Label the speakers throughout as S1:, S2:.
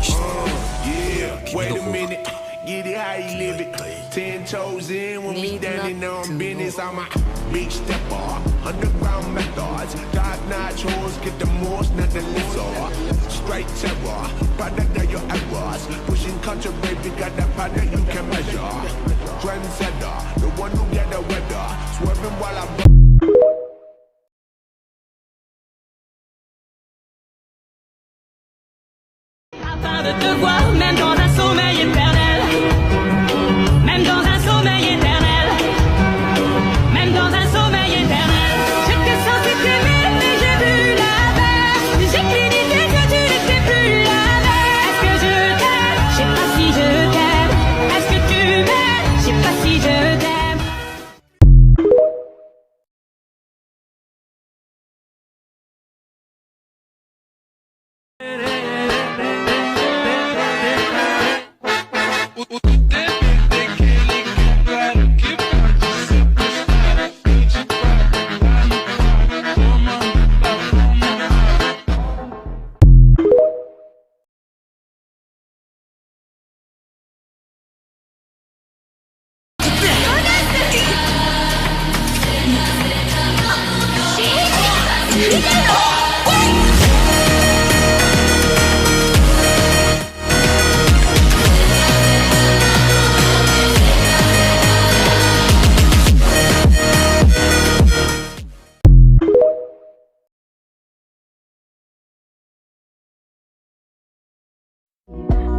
S1: Yeah, wait a minute. Get it how you live it. 10 toes in when we standing on business. I'm a big stepper. Underground methods. Top-notch hoes get the most, not the lesser. Straight terror. Product of your errors. Pushing country, baby, got that product you can measure. Trendsetter. The one who get the weather. Swerving while I
S2: Afin de te voir, même dans un sommeil éternel. Même dans un sommeil éternel. Même dans un sommeil éternel. J'étais censé t'aimer, mais j'ai vu l'inverse. J'ai cliné tes yeux, tu n'étais plus la même. Est-ce que je t'aime? Je sais pas si je t'aime. Est-ce que tu m'aimes? Je sais pas si je t'aime.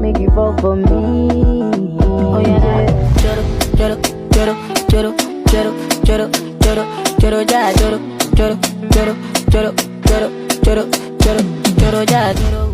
S3: Make you fall for me. Oh yeah. Joro, joro, joro, joro, joro, joro, joro, ja, joro, joro, joro, joro, joro, joro, joro, joro, ja, joro.